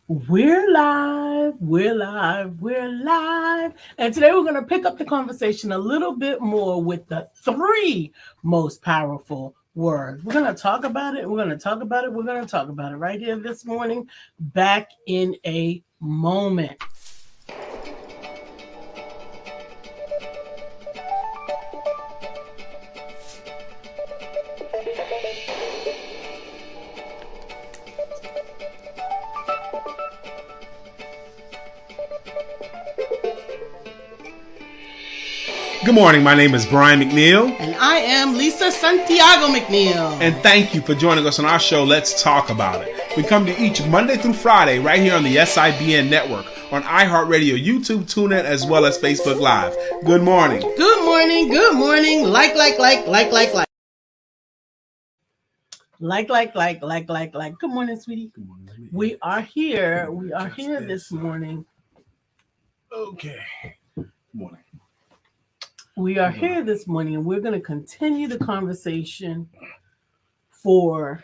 We're live, we're live, we're live. And today we're going to pick up the conversation a little bit more with the three most powerful words. We're going to talk about it. We're going to talk about it. We're going to talk about it right here this morning, back in a moment. Good morning. My name is Brian McNeill. And I am Lisa Santiago McNeill. And thank you for joining us on our show, Let's Talk About It. We come to each Monday through Friday right here on the SIBN network, on iHeartRadio, YouTube, TuneIn, as well as Facebook Live. Good morning. Good morning. Good morning. Like. Like. Good morning, sweetie. Good morning. We are here. We are here this morning. Okay. Good morning. We are here this morning, and we're going to continue the conversation from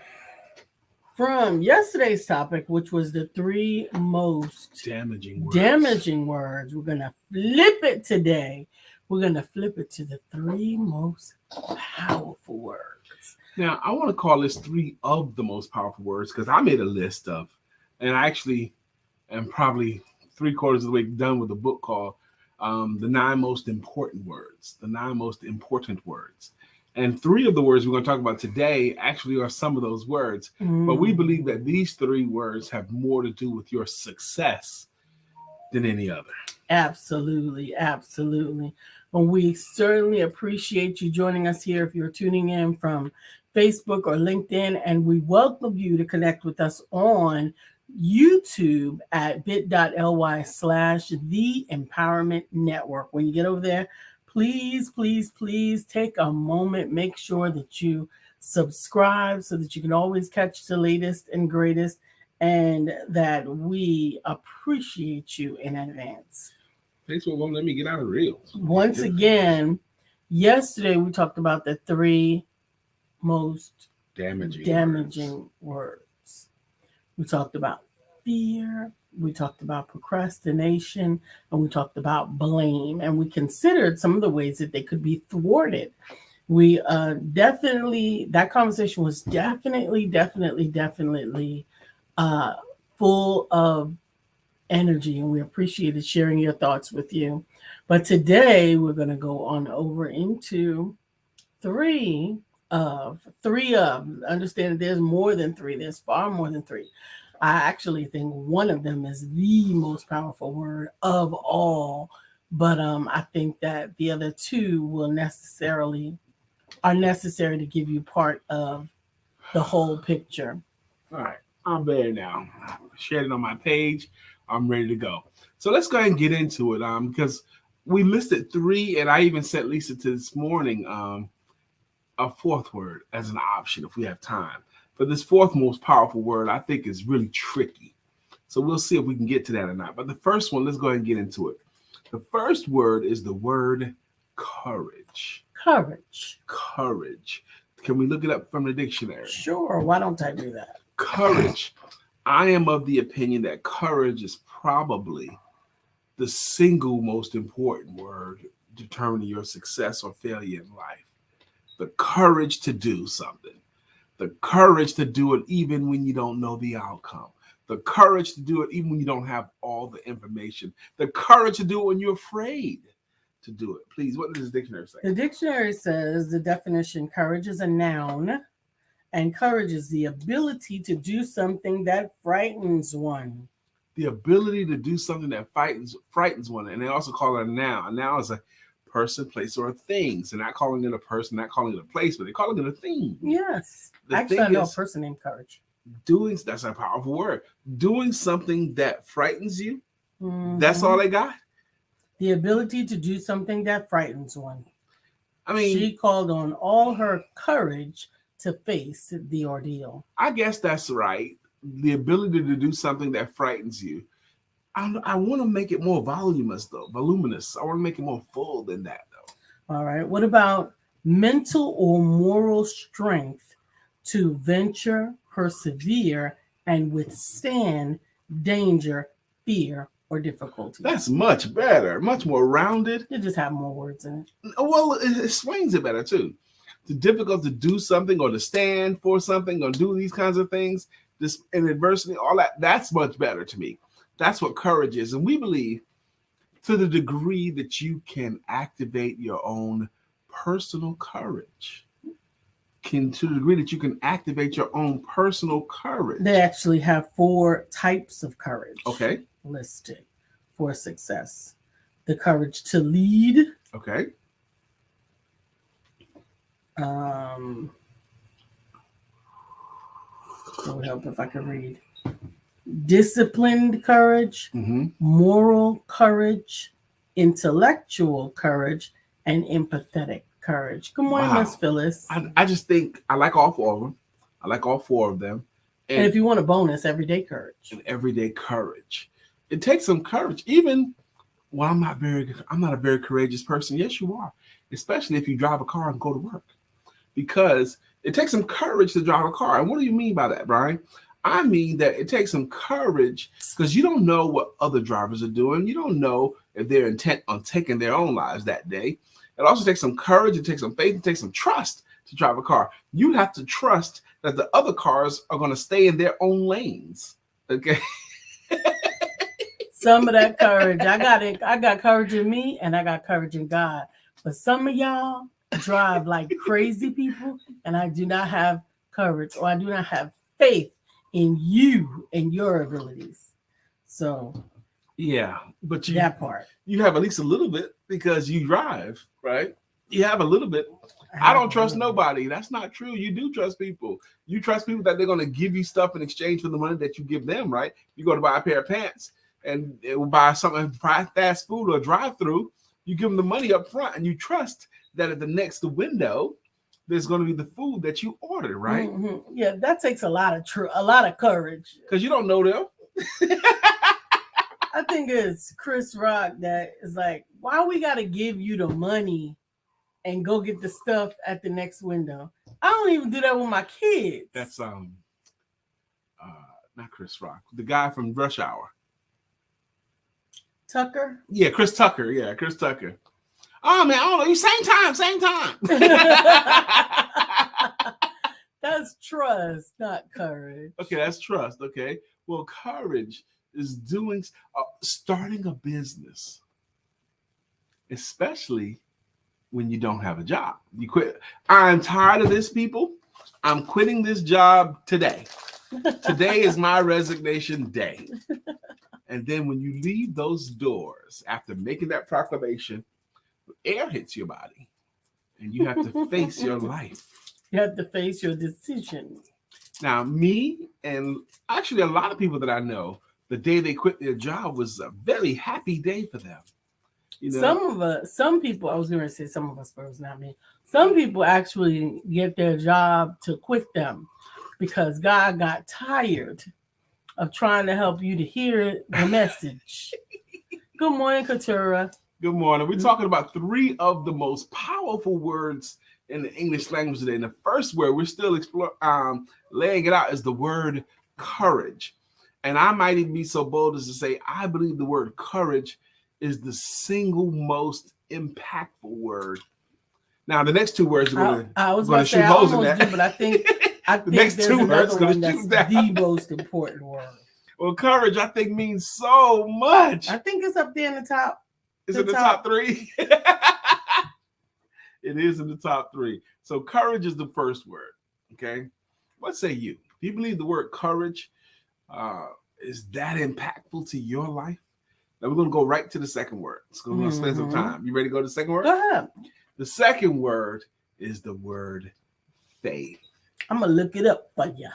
yesterday's topic, which was the three most damaging words. We're going to flip it today. We're going to flip it to the three most powerful words. Now, I want to call this three of the most powerful words because I made a list of, and I actually am probably 3/4 of the way done with a book called the 9 most important words, And 3 of the words we're going to talk about today actually are some of those words. But we believe that these 3 words have more to do with your success than any other. Absolutely. Absolutely. And we certainly appreciate you joining us here if you're tuning in from Facebook or LinkedIn. And we welcome you to connect with us on YouTube at bit.ly/The Empowerment Network. When you get over there, please take a moment. Make sure that you subscribe so that you can always catch the latest and greatest, and that we appreciate you in advance. Facebook won't let me get out of reels. Once again, yesterday we talked about the 3 most damaging words. We talked about fear, we talked about procrastination, and we talked about blame. And we considered some of the ways that they could be thwarted. We that conversation was definitely full of energy, and we appreciated sharing your thoughts with you. But today we're going to go on over into three of. Understand that there's more than 3. There's far more than 3. I actually think one of them is the most powerful word of all. But I think that the other 2 are necessary to give you part of the whole picture. All right. I'm there now. I shared it on my page. I'm ready to go. So let's go ahead and get into it because we listed 3, and I even sent Lisa to this morning a 4th word as an option if we have time. But this 4th most powerful word I think is really tricky. So we'll see if we can get to that or not. But the first one, let's go ahead and get into it. The first word is the word courage. Courage. Can we look it up from the dictionary? Sure. Why don't I do that? Courage. I am of the opinion that courage is probably the single most important word determining your success or failure in life. The courage to do something. The courage to do it even when you don't know the outcome. The courage to do it even when you don't have all the information. The courage to do it when you're afraid to do it. Please, what does the dictionary say? The dictionary says the definition, courage is a noun, and courage is the ability to do something that frightens one. The ability to do something that frightens one. And they also call it a noun. A noun is a person, place, or a thing. So not calling it a person, not calling it a place, but they're calling it a thing. Yes. Actually, I know a person named Courage. That's a powerful word. Doing something that frightens you. That's all they got. The ability to do something that frightens one. I mean, she called on all her courage to face the ordeal. I guess that's right. The ability to do something that frightens you. I want to make it more voluminous. I want to make it more full than that, though. All right. What about mental or moral strength to venture, persevere, and withstand danger, fear, or difficulty. That's much better, much more rounded. You just have more words in it. Well, it explains it better too. The difficult to do something or to stand for something or do these kinds of things, this in adversity, all that, that's much better to me. That's what courage is. And we believe to the degree that you can activate your own personal courage, to the degree that you can activate your own personal courage. They actually have 4 types of courage listed for success. The courage to lead. Okay. It would help if I could read. Disciplined courage, moral courage, intellectual courage, and empathetic courage. Good morning, Miss Phyllis. I just think I like all 4 of them. I like all 4 of them. And if you want a bonus, everyday courage. And everyday courage. It takes some courage. Even well, I'm not a very courageous person. Yes, you are. Especially if you drive a car and go to work. Because it takes some courage to drive a car. And what do you mean by that, Brian? I mean that it takes some courage because you don't know what other drivers are doing. You don't know if they're intent on taking their own lives that day. It also takes some courage. It takes some faith. It takes some trust to drive a car. You have to trust that the other cars are going to stay in their own lanes. Okay. Some of that courage, I got it. I got courage in me and I got courage in God. But some of y'all drive like crazy people, and I do not have courage, or I do not have faith in you and your abilities. So yeah, but that part you have at least a little bit because you drive, right? You have a little bit. I don't trust nobody. That's not true. You do trust people. You trust people that they're going to give you stuff in exchange for the money that you give them, right? You go to buy a pair of pants and it will buy something, fast food or drive-through. You give them the money up front and you trust that at the next window, there's going to be the food that you ordered, right? Mm-hmm. Yeah, that takes a lot of courage. Because you don't know them. I think it's Chris Rock that is like, why we got to give you the money and go get the stuff at the next window? I don't even do that with my kids. That's not Chris Rock, the guy from Rush Hour. Tucker? Yeah, Chris Tucker. Yeah, Chris Tucker. Oh man, I don't know. You same time. That's trust, not courage. Okay, that's trust. Okay. Well, courage is starting a business, especially when you don't have a job. You quit. I'm tired of this, people. I'm quitting this job today. Today is my resignation day. And then when you leave those doors after making that proclamation, air hits your body and you have to face your life. You have to face your decision. Now, me and actually a lot of people that I know, the day they quit their job was a very happy day for them. You know? Some people, I was going to say some of us, but it was not me. Some people actually get their job to quit them because God got tired of trying to help you to hear the message. Good morning, Katura. Good morning. We're talking about 3 of the most powerful words in the English language today. And the first word we're still laying it out is the word courage. And I might even be so bold as to say, I believe the word courage is the single most impactful word. Now, the next 2 words are going to shoot holes in that. But I think the next 2 words are going to shoot that. The most important word. Well, courage, I think, means so much. I think it's up there in the top. Is it the top 3? It is in the top 3. So courage is the first word. Okay. What say you? Do you believe the word courage is that impactful to your life? Now we're going to go right to the second word. It's going to spend some time. You ready to go to the second word? Go ahead. The second word is the word faith. I'm going to look it up for you.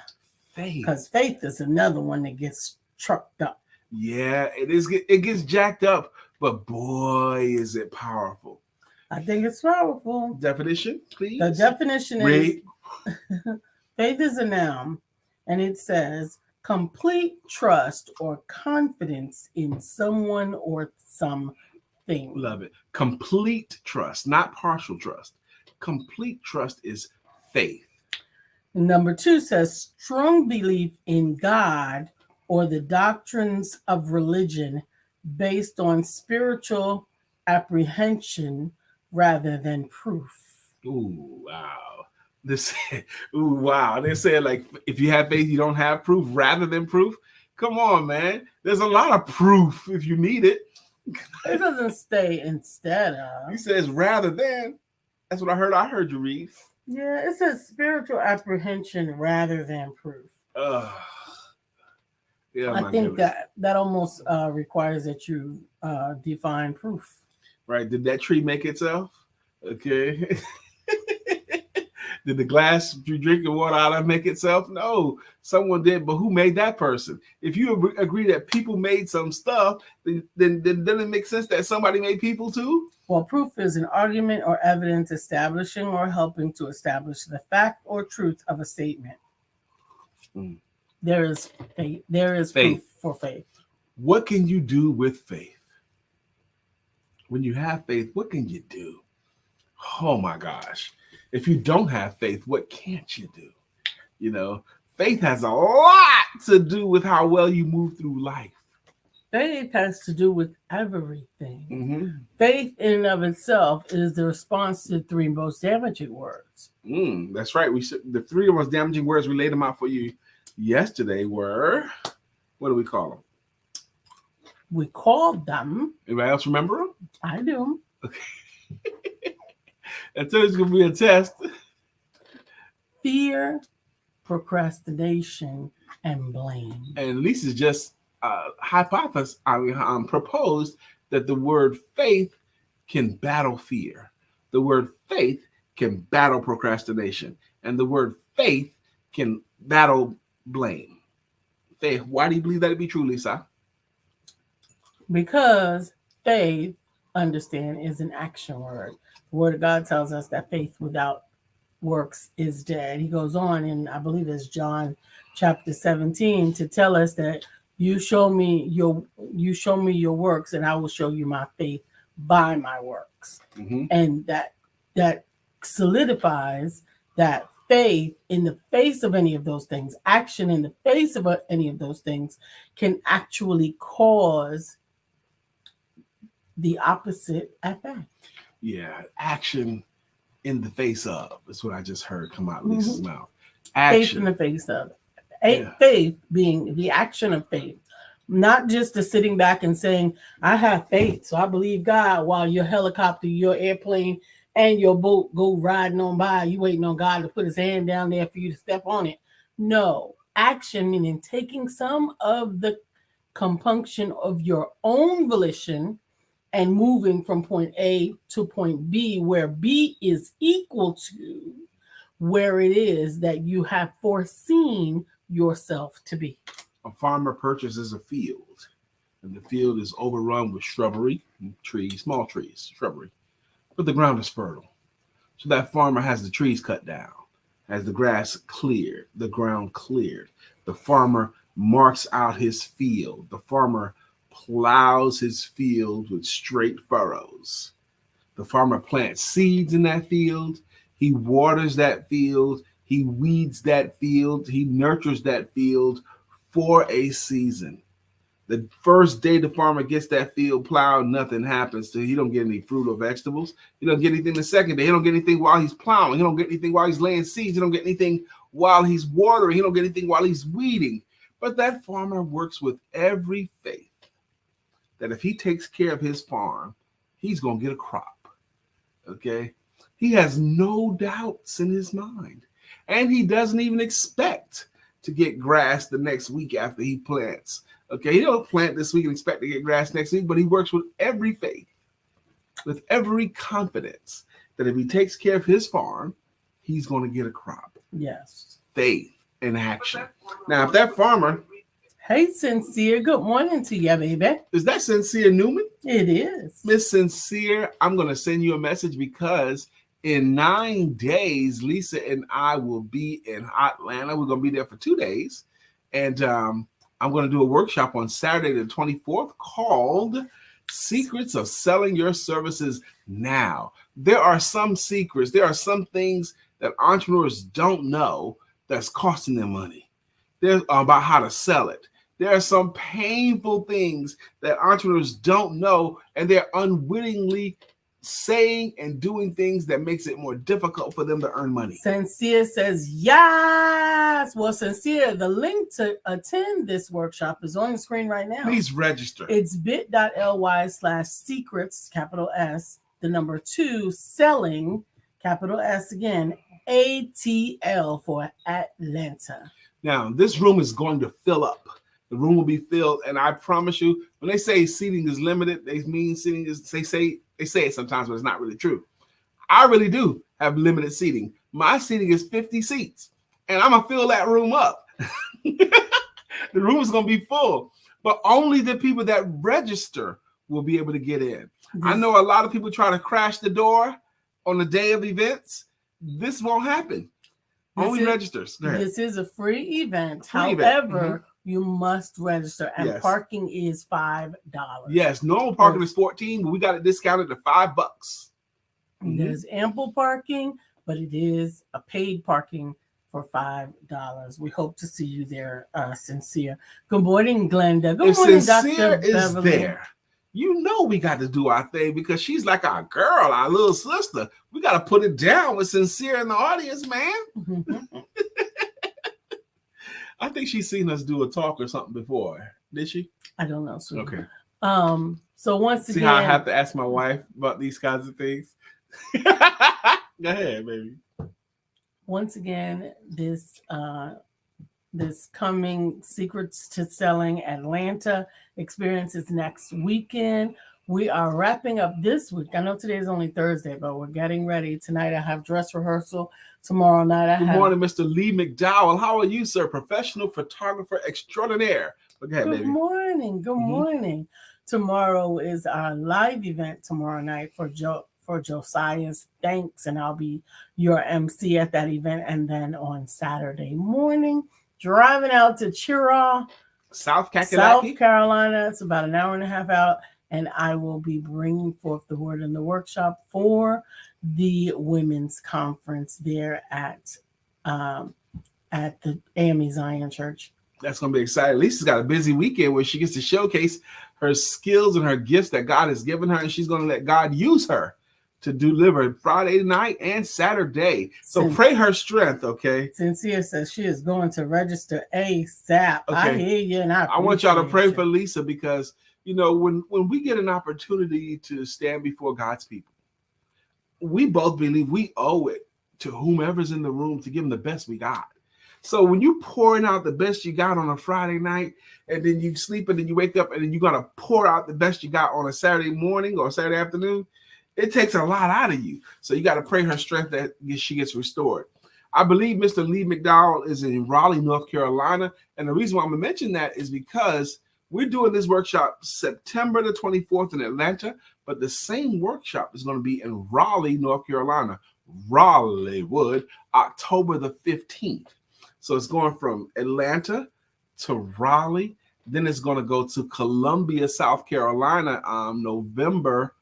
Faith. Because faith is another one that gets trucked up. Yeah, it is. It gets jacked up, but boy, is it powerful. I think it's powerful. Definition, please. The definition is faith is a noun, and it says complete trust or confidence in someone or something. Love it. Complete trust, not partial trust. Complete trust is faith. Number 2 says strong belief in God or the doctrines of religion based on spiritual apprehension rather than proof. Ooh, wow. This, ooh, wow. They said like if you have faith, you don't have proof rather than proof. Come on, man. There's a lot of proof if you need it. It doesn't say instead of. He says rather than. That's what I heard. I heard you read. Yeah, it says spiritual apprehension rather than proof. Yeah, I think that almost requires that you define proof. Right. Did that tree make itself? Okay. Did the glass you drink the water out of make itself? No, someone did. But who made that person? If you agree that people made some stuff, then doesn't it make sense that somebody made people too? Well, proof is an argument or evidence establishing or helping to establish the fact or truth of a statement. Mm. There is faith. There is faith. Proof for faith. What can you do with faith? When you have faith, what can you do? Oh my gosh. If you don't have faith, what can't you do? You know, faith has a lot to do with how well you move through life. Faith has to do with everything. Mm-hmm. Faith in and of itself is the response to the three most damaging words. That's right. The three most damaging words we laid them out for you yesterday were, what do we call them? We called them. Anybody else remember them? I do. Okay. That's always going to be a test. Fear, procrastination, and blame. And Lisa's just proposed that the word faith can battle fear. The word faith can battle procrastination. And the word faith can battle blame. Faith, why do you believe that to be true, Lisa? Because faith, understand, is an action word. The word of God tells us that faith without works is dead. He goes on in, I believe it's John chapter 17, to tell us that you show me your works and I will show you my faith by my works. Mm-hmm. And that solidifies that faith in the face of any of those things, action in the face of any of those things, can actually cause the opposite effect. Yeah, action in the face of. That's what I just heard come out of Lisa's mouth. Action. Faith in the face of. Faith being the action of faith. Not just the sitting back and saying, I have faith, so I believe God, while your helicopter, your airplane, and your boat go riding on by. You waiting on God to put his hand down there for you to step on it. No. Action meaning taking some of the compunction of your own volition and moving from point A to point B, where B is equal to where it is that you have foreseen yourself to be. A farmer purchases a field, and the field is overrun with shrubbery, trees, small trees, shrubbery, but the ground is fertile. So that farmer has the trees cut down, has the grass cleared, the ground cleared. The farmer marks out his field. The farmer plows his field with straight furrows. The farmer plants seeds in that field. He waters that field. He weeds that field. He nurtures that field for a season. The first day the farmer gets that field plowed, nothing happens to him. He don't get any fruit or vegetables. He don't get anything the second day. He don't get anything while he's plowing. He don't get anything while he's laying seeds. He don't get anything while he's watering. He don't get anything while he's weeding. But that farmer works with every faith that if he takes care of his farm, he's going to get a crop. Okay? He has no doubts in his mind. And he doesn't even expect to get grass the next week after he plants. Okay, he don't plant this week and expect to get grass next week, but he works with every faith, with every confidence that if he takes care of his farm, he's going to get a crop. Yes. Faith in action. Now, if that farmer... Hey, Sincere, good morning to you, baby. Is that Sincere Newman? It is. Miss Sincere, I'm going to send you a message because in 9 days, Lisa and I will be in Atlanta. We're going to be there for 2 days. And I'm going to do a workshop on Saturday the 24th called Secrets of Selling Your Services Now. There are some secrets. There are some things that entrepreneurs don't know that's costing them money. There's about how to sell it. There are some painful things that entrepreneurs don't know, and they're unwittingly saying and doing things that makes it more difficult for them to earn money. Sincere says yes. Well, Sincere, the link to attend this workshop is on the screen right now. Please register. It's bit.ly/secrets, capital S, the number 2, selling, capital S again, ATL for Atlanta. Now, this room is going to fill up. The room will be filled, and I promise you, when they say seating is limited, they mean seating is, they say it sometimes, but it's not really true. I really do have limited seating. My seating is 50 seats, and I'm going to fill that room up. The room is going to be full, but only the people that register will be able to get in. I know a lot of people try to crash the door on the day of events. This won't happen. Only registers. This is a free event. However, event. you must register, and parking is $5. Yes, normal parking is $14, but we got it discounted to $5. There's ample parking, but it is a paid parking for $5. We hope to see you there, Sincere. Good morning, Glenda. Good morning, Sincere Dr. is Beverly. there. You know we got to do our thing because she's like our girl, our little sister. We got to put it down with Sincere in the audience, man. I think she's seen us do a talk or something before. Did she? I don't know. Sue. Okay. So once again, see how I have to ask my wife about these kinds of things? Go ahead, baby. Once again, this coming Secrets to Selling Atlanta experience is next weekend. We are wrapping up this week. I know today is only Thursday, but we're getting ready. Tonight I have dress rehearsal. Tomorrow night Good morning, Mr. Lee McDowell. How are you, sir? Professional photographer extraordinaire. Go ahead, Good baby. morning. Good morning. Tomorrow is our live event tomorrow night for Josiah's Thanks, and I'll be your MC at that event. And then on Saturday morning, driving out to Chiraw, South Carolina. It's about an hour and a half out, and I will be bringing forth the word in the workshop for the women's conference there at the AME Zion Church. That's going to be exciting. Lisa's got a busy weekend where she gets to showcase her skills and her gifts that God has given her, and she's going to let God use her to deliver Friday night and Saturday. So pray her strength, okay? Sincere says she is going to register ASAP. Okay. I hear you, and I want y'all to pray for Lisa because, you know, when we get an opportunity to stand before God's people, we both believe we owe it to whomever's in the room to give them the best we got. So when you pouring out the best you got on a Friday night, and then you sleep and then you wake up and then you're going to pour out the best you got on a Saturday morning or Saturday afternoon, it takes a lot out of you. So you got to pray her strength that she gets restored. I believe Mr. Lee McDowell is in Raleigh, North Carolina. And the reason why I'm going to mention that is because we're doing this workshop September the 24th in Atlanta, but the same workshop is going to be in Raleigh, North Carolina, Raleighwood, October the 15th. So it's going from Atlanta to Raleigh. Then it's going to go to Columbia, South Carolina, November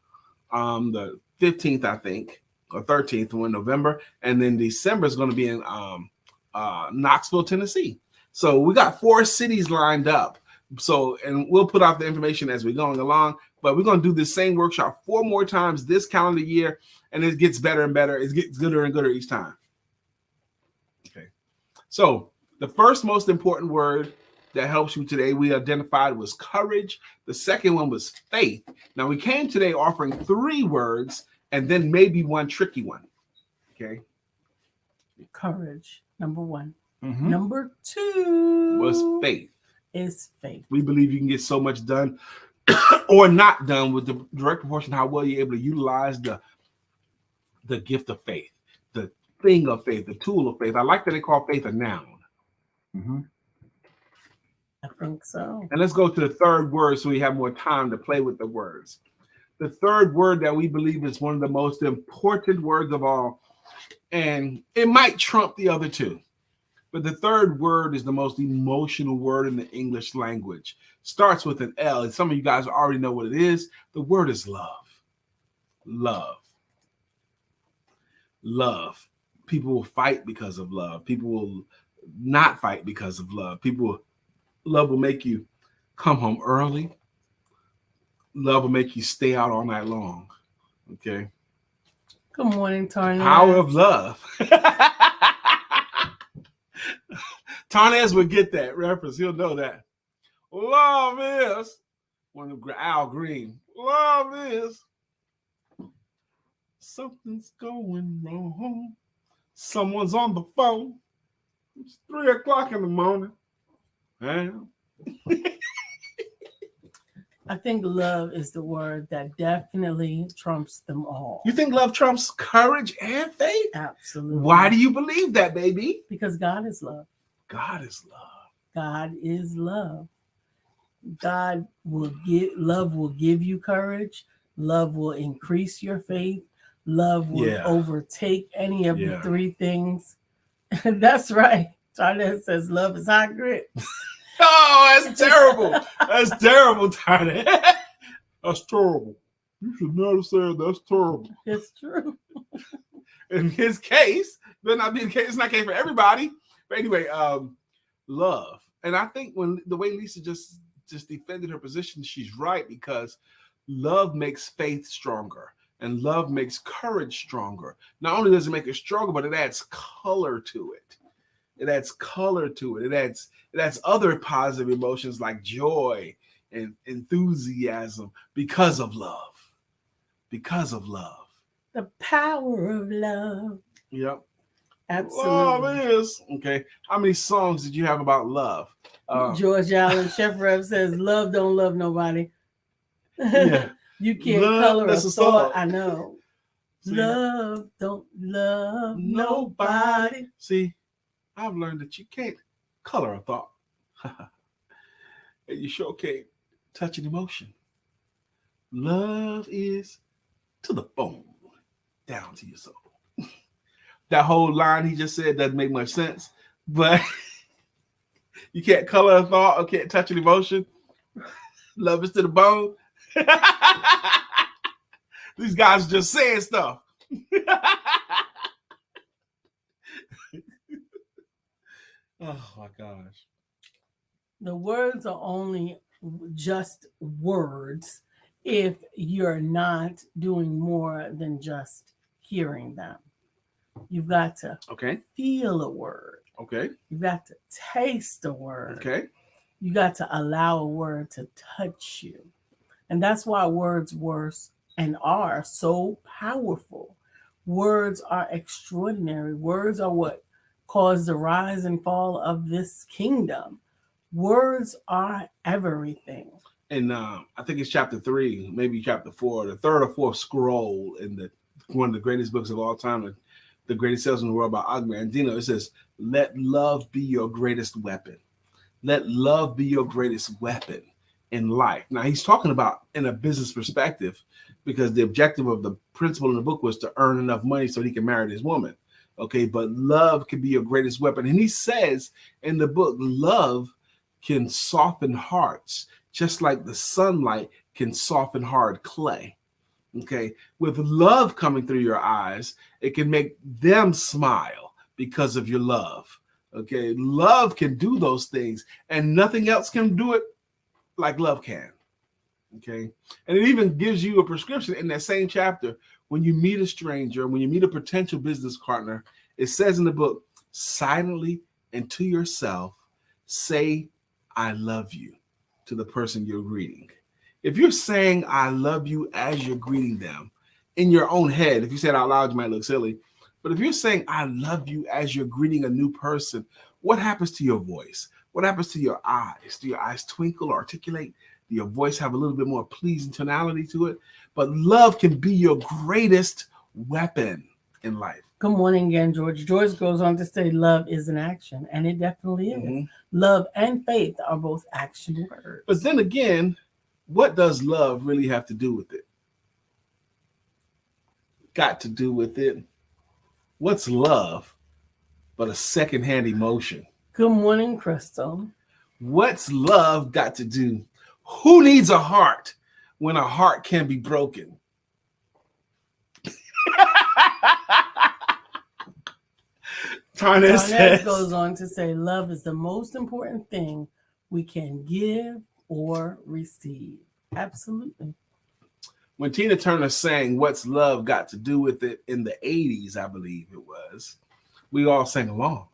the 15th, I think, or 13th in November. And then December is going to be in Knoxville, Tennessee. So we got 4 cities lined up. So, and we'll put out the information as we're going along, but we're going to do the same workshop 4 more times this calendar year, and it gets better and better. It gets gooder and gooder each time. Okay. So the first most important word that helps you today we identified was courage. The second one was faith. Now we came today offering 3 words and then maybe one tricky one. Okay. Courage, number 1. Mm-hmm. Number 2 was faith. Is faith. We believe you can get so much done or not done with the direct proportion how well you're able to utilize the gift of faith, the thing of faith, the tool of faith. I like that they call faith a noun. Mm-hmm. I think so. And let's go to the third word so we have more time to play with the words. The third word that we believe is one of the most important words of all, and it might trump the other 2. But the third word is the most emotional word in the English language. Starts with an L, and some of you guys already know what it is. The word is love. Love. Love. People will fight because of love. People will not fight because of love. People will Love will make you come home early. Love will make you stay out all night long. Okay. Good morning, The power of Tarnez. love. Tarnez would get that reference. He'll know that. Love is one of Al Green. Love is something's going wrong. Someone's on the phone. It's 3:00 in the morning. Man. I think love is the word that definitely trumps them all. You think love trumps courage and faith? Absolutely. Why do you believe that, baby? Because God is love. God is love. God is love. God will give you courage. Love will increase your faith. Love will overtake any of the three things. That's right. Tarnez says love is hot grits. Oh, that's terrible. That's terrible, Tarnez. That's terrible. You should never say that's terrible. It's true. In his case, but not be the case. It's not the case for everybody. But anyway, love. And I think when the way Lisa just defended her position, she's right, because love makes faith stronger and love makes courage stronger. Not only does it make it stronger, but it adds color to it. It adds color to it. It adds other positive emotions like joy and enthusiasm because of love. Because of love. The power of love. Yep. Absolutely. Love is. Okay. How many songs did you have about love? George Allen, Chef Rev says, love don't love nobody. Yeah. You can't color a thought. I know. See, love don't love nobody. See, I've learned that you can't color a thought. And you sure can't touch an emotion. Love is to the bone, down to your soul. That whole line he just said doesn't make much sense, but you can't color a thought or can't touch an emotion. Love is to the bone. These guys are just saying stuff. Oh my gosh. The words are only just words if you're not doing more than just hearing them. You've got to feel a word. Okay. You've got to taste a word. Okay. You got to allow a word to touch you. And that's why words were and are so powerful. Words are extraordinary. Words are what caused the rise and fall of this kingdom. Words are everything. And I think it's chapter 3, maybe chapter 4, the third or fourth scroll in one of the greatest books of all time, The Greatest Sales in the World by Og Mandino. It says, let love be your greatest weapon. Let love be your greatest weapon in life. Now, he's talking about in a business perspective, because the objective of the principle in the book was to earn enough money so he can marry his woman. Okay, but love can be your greatest weapon. And he says in the book, love can soften hearts, just like the sunlight can soften hard clay. Okay, with love coming through your eyes, it can make them smile because of your love. Okay, love can do those things, and nothing else can do it like love can. Okay, and it even gives you a prescription in that same chapter. When you meet a stranger, when you meet a potential business partner, it says in the book, silently and to yourself, say, I love you to the person you're greeting. If you're saying I love you as you're greeting them in your own head, if you say it out loud, you might look silly. But if you're saying I love you as you're greeting a new person, what happens to your voice? What happens to your eyes? Do your eyes twinkle or articulate? Do your voice have a little bit more pleasing tonality to it? But love can be your greatest weapon in life. Good morning again, George. George goes on to say love is an action, and it definitely is. Mm-hmm. Love and faith are both action words. But then again, what does love really have to do with it? Got to do with it. What's love but a secondhand emotion? Good morning, Crystal. What's love got to do? Who needs a heart when a heart can be broken? Tarnez goes on to say, love is the most important thing we can give or receive. Absolutely. When Tina Turner sang "What's Love Got to Do with It" in the 80s, I believe it was, we all sang along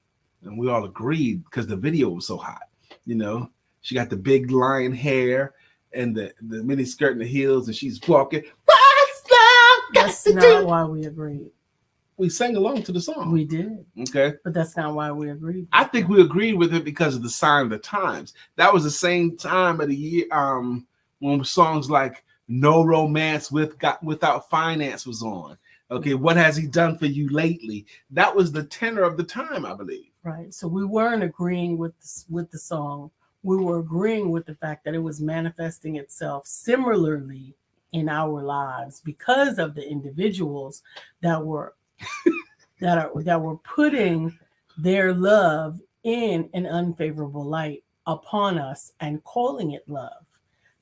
and we all agreed because the video was so hot. You know, she got the big lion hair and the mini skirt and the heels, and she's walking. What's love got That's to not do? why we agreed. We sang along to the song. We did. Okay. But that's not why we agreed. I think we agreed with it because of the sign of the times. That was the same time of the year when songs like "No Romance Without Finance" was on. Okay, what has he done for you lately? That was the tenor of the time, I believe. Right. So we weren't agreeing with the song. We were agreeing with the fact that it was manifesting itself similarly in our lives because of the individuals that were that were putting their love in an unfavorable light upon us and calling it love.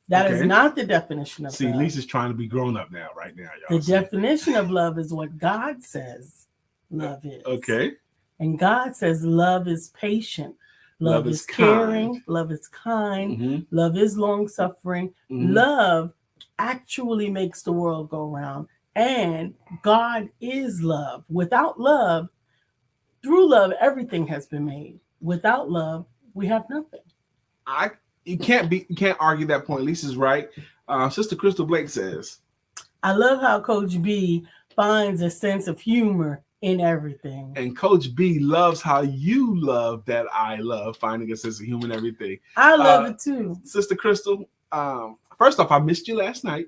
That is not the definition of love. See, Lisa's trying to be grown up now, right now, y'all. The definition of love is what God says love is. Okay. And God says love is patient. Love is caring. Kind. Love is kind. Mm-hmm. Love is long suffering. Mm-hmm. Love actually makes the world go round. And God is love. Without love, through love, everything has been made. Without love, we have nothing. You can't argue that point. Lisa's right. Sister Crystal Blake says, I love how Coach B finds a sense of humor in everything. And Coach B loves how you love that I love, finding a sense of humor in everything. I love it too. Sister Crystal, first off, I missed you last night.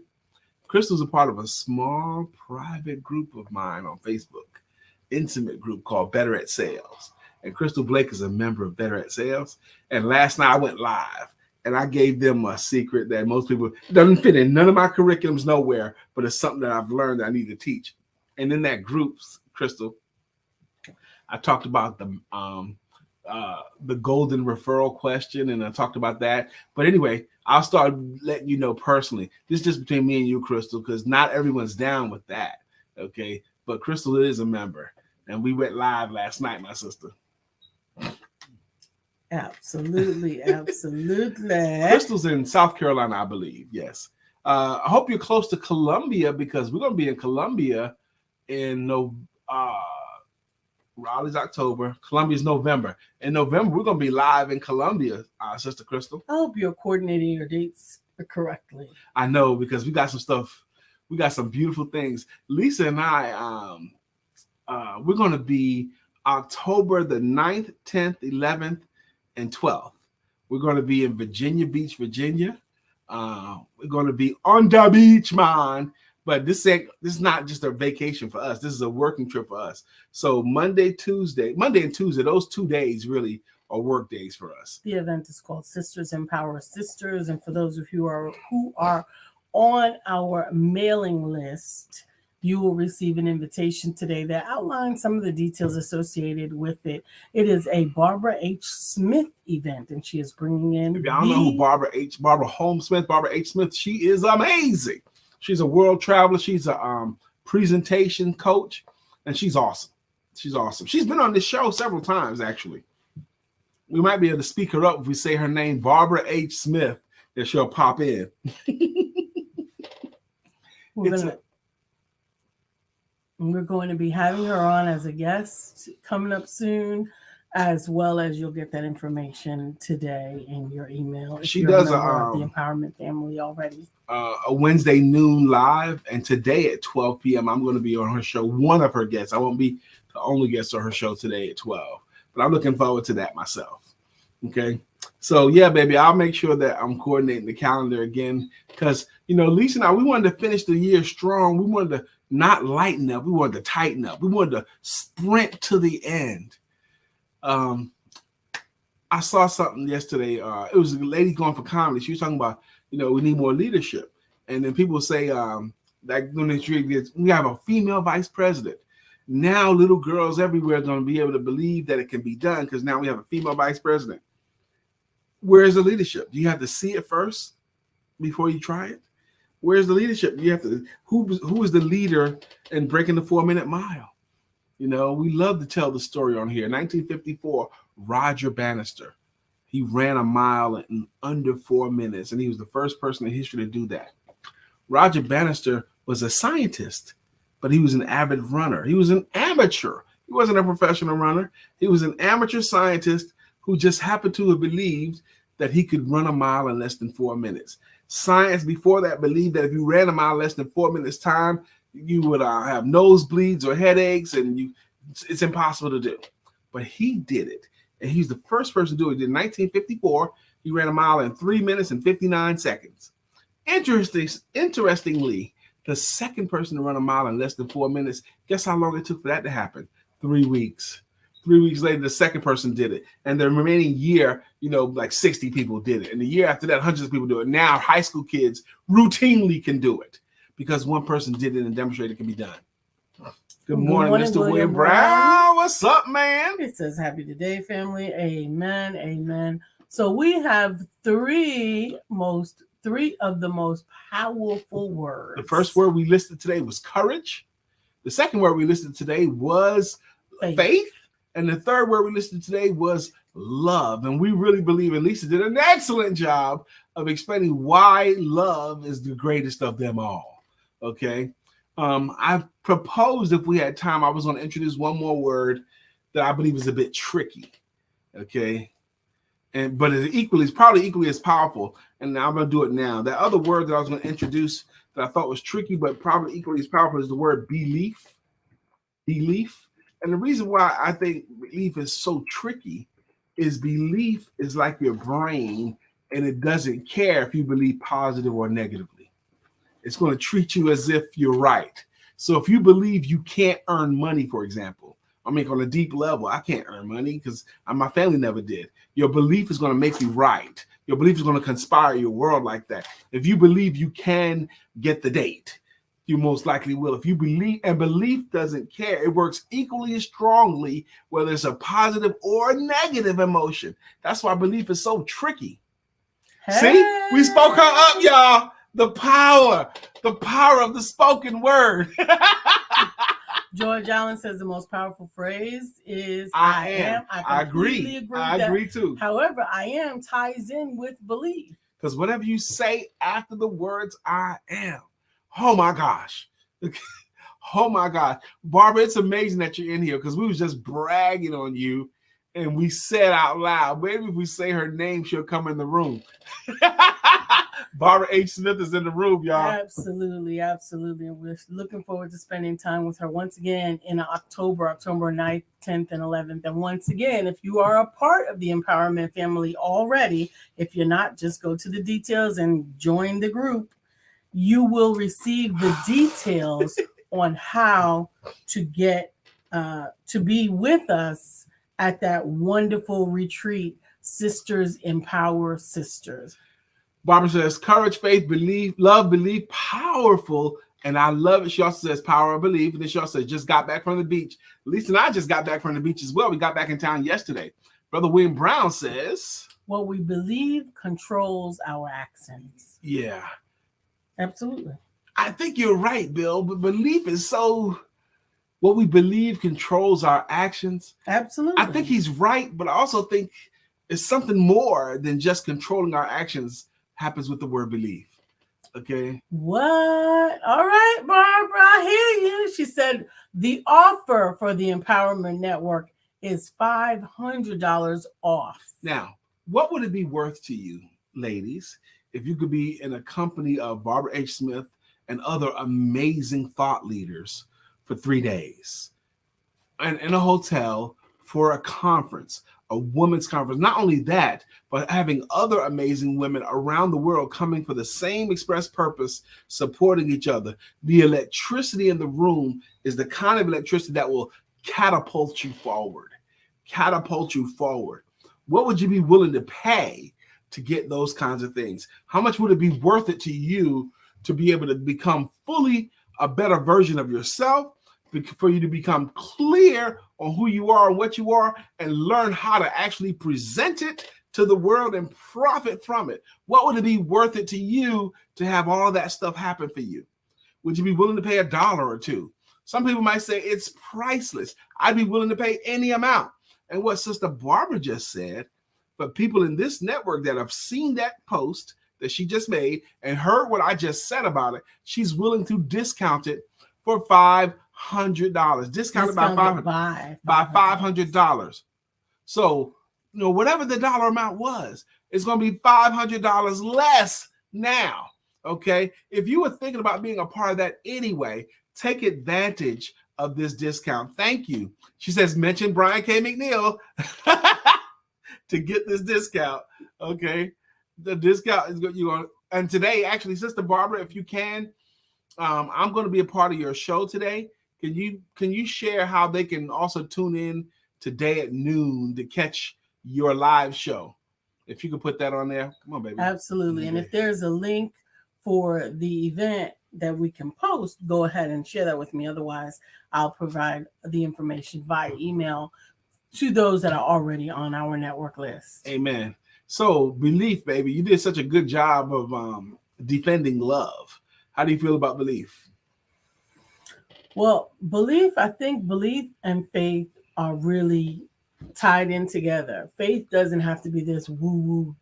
Crystal's a part of a small private group of mine on Facebook, intimate group called Better at Sales. And Crystal Blake is a member of Better at Sales. And last night I went live and I gave them a secret that most people, it doesn't fit in none of my curriculums nowhere, but it's something that I've learned that I need to teach. And in that group, Crystal, I talked about the golden referral question, and I talked about that. But anyway, I'll start letting you know personally. This is just between me and you, Crystal, because not everyone's down with that. Okay, but Crystal is a member, and we went live last night, my sister. Absolutely, absolutely. Crystal's in South Carolina, I believe. Yes. I hope you're close to Columbia because we're going to be in Columbia in Raleigh's October, Columbia's November. In November, we're going to be live in Columbia, Sister Crystal. I hope you're coordinating your dates correctly. I know, because we got some stuff. We got some beautiful things. Lisa and I, we're going to be October the 9th, 10th, 11th, and 12th. We're going to be in Virginia Beach, Virginia. We're going to be on the beach, man. But this is not just a vacation for us. This is a working trip for us. So Monday and Tuesday, those 2 days really are work days for us. The event is called Sisters Empower Sisters. And for those of you who are on our mailing list, you will receive an invitation today that outlines some of the details associated with it. It is a Barbara H. Smith event, and she is bringing in. If y'all know who Barbara H. Smith, she is amazing. She's a world traveler. She's a presentation coach, and she's awesome. She's awesome. She's been on this show several times, actually. We might be able to speak her up if we say her name, Barbara H. Smith, that she'll pop in. We're going to be having her on as a guest coming up soon, as well as you'll get that information today in your email. She does the Empowerment Family already. A Wednesday noon live, and today at 12 p.m. I'm going to be on her show, one of her guests. I won't be the only guest on her show today at 12, but I'm looking forward to that myself. Okay, so yeah, baby, I'll make sure that I'm coordinating the calendar again because, Lisa and I, we wanted to finish the year strong. We wanted to not lighten up. We wanted to tighten up. We wanted to sprint to the end. I saw something yesterday. It was a lady going for comedy. She was talking about, we need more leadership. And then people say that we have a female vice president. Now little girls everywhere are going to be able to believe that it can be done because now we have a female vice president. Where's the leadership? Do you have to see it first before you try it? Where's the leadership? You have to. Who is the leader in breaking the 4-minute mile? We love to tell the story on here. 1954, Roger Bannister He ran a mile in under 4 minutes, and he was the first person in history to do that. Roger Bannister was a scientist, but he was an avid runner. He was an amateur. He wasn't a professional runner. He was an amateur scientist who just happened to have believed that he could run a mile in less than 4 minutes. Science before that believed that if you ran a mile in less than 4 minutes time, you would have nosebleeds or headaches, and it's impossible to do. But he did it, and he's the first person to do it. In 1954, he ran a mile in 3 minutes and 59 seconds. Interestingly, the second person to run a mile in less than 4 minutes, guess how long it took for that to happen? 3 weeks. 3 weeks later, the second person did it. And the remaining year, like 60 people did it. And the year after that, hundreds of people do it. Now, high school kids routinely can do it because one person did it and demonstrated it can be done. Good morning, Mr. William Brown. What's up, man? It says, happy today, family. Amen. Amen. So we have three of the most powerful words. The first word we listed today was courage. The second word we listed today was faith. And the third word we listed today was love. And we really believe, and Lisa did an excellent job of explaining why love is the greatest of them all. Okay. I proposed, if we had time, I was going to introduce one more word that I believe is a bit tricky. Okay. But it's probably equally as powerful. And I'm going to do it now. That other word that I was going to introduce that I thought was tricky, but probably equally as powerful is the word belief. Belief. And the reason why I think belief is so tricky is belief is like your brain, and it doesn't care if you believe positive or negatively. It's going to treat you as if you're right. So if you believe you can't earn money, for example, on a deep level, I can't earn money because my family never did. Your belief is going to make you right. Your belief is going to conspire your world like that. If you believe you can get the date, you most likely will. If you believe, and belief doesn't care, it works equally as strongly whether it's a positive or a negative emotion. That's why belief is so tricky. Hey. See, we spoke her up, y'all. The power of the spoken word. George Allen says the most powerful phrase is I am. I agree. I agree too. However, I am ties in with belief. Because whatever you say after the words I am, oh my gosh. Oh my gosh. Barbara, it's amazing that you're in here because we was just bragging on you and we said out loud, maybe if we say her name, she'll come in the room. Barbara H. Smith is in the room, y'all. Absolutely, absolutely. And we're looking forward to spending time with her once again in October 9th, 10th, and 11th. And once again, if you are a part of the Empowerment family already, if you're not, just go to the details and join the group. You will receive the details on how to get to be with us at that wonderful retreat, Sisters Empower Sisters. Barbara says, courage, faith, belief, love, belief, powerful. And I love it. She also says power of belief. And then she also says, just got back from the beach. Lisa and I just got back from the beach as well. We got back in town yesterday. Brother William Brown says, what we believe controls our actions. Yeah. Absolutely. I think you're right, Bill. But belief is so, what we believe controls our actions. Absolutely. I think he's right, but I also think it's something more than just controlling our actions happens with the word belief. Okay. What? All right, Barbara, I hear you. She said the offer for the Empowerment Network is $500 off. Now, what would it be worth to you, ladies, if you could be in a company of Barbara H. Smith and other amazing thought leaders for 3 days and in a hotel for a conference, a women's conference? Not only that, but having other amazing women around the world coming for the same express purpose, supporting each other. The electricity in the room is the kind of electricity that will catapult you forward. Catapult you forward. What would you be willing to pay to get those kinds of things? How much would it be worth it to you to be able to become fully a better version of yourself, for you to become clear on who you are and what you are, and learn how to actually present it to the world and profit from it? What would it be worth it to you to have all of that stuff happen for you? Would you be willing to pay $1 or $2? Some people might say it's priceless. I'd be willing to pay any amount. And what Sister Barbara just said, but people in this network that have seen that post that she just made and heard what I just said about it, she's willing to discount it for $500. Discounted by $500. So, whatever the dollar amount was, it's going to be $500 less now. Okay. If you were thinking about being a part of that anyway, take advantage of this discount. Thank you. She says, mention Brian K. McNeill to get this discount. Okay. The discount is going. And today, actually, Sister Barbara, if you can, I'm going to be a part of your show today. Can you share how they can also tune in today at noon to catch your live show? If you could put that on there. Come on, baby. Absolutely. And if there's a link for the event that we can post, go ahead and share that with me. Otherwise, I'll provide the information via email to those that are already on our network list. Amen. So, belief, baby, you did such a good job of defending love. How do you feel about belief? Well, I think belief and faith are really tied in together. Faith doesn't have to be this woo-woo,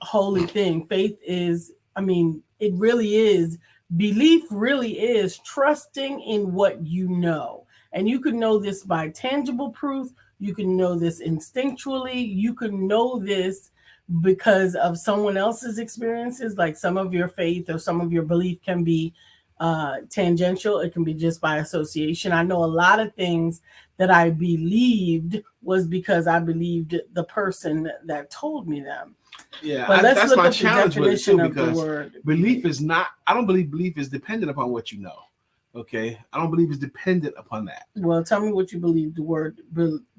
holy thing. Faith is, it really is. Belief really is trusting in what you know. And you can know this by tangible proof. You can know this instinctually. You can know this because of someone else's experiences. Like some of your faith or some of your belief can be tangential. It can be just by association. I know a lot of things that I believed was because I believed the person that told me them. Yeah, but let's that's look my up the challenge with it too, definition of the because word belief is not. I don't believe belief is dependent upon what you know. Okay, I don't believe it's dependent upon that. Well, tell me what you believe the word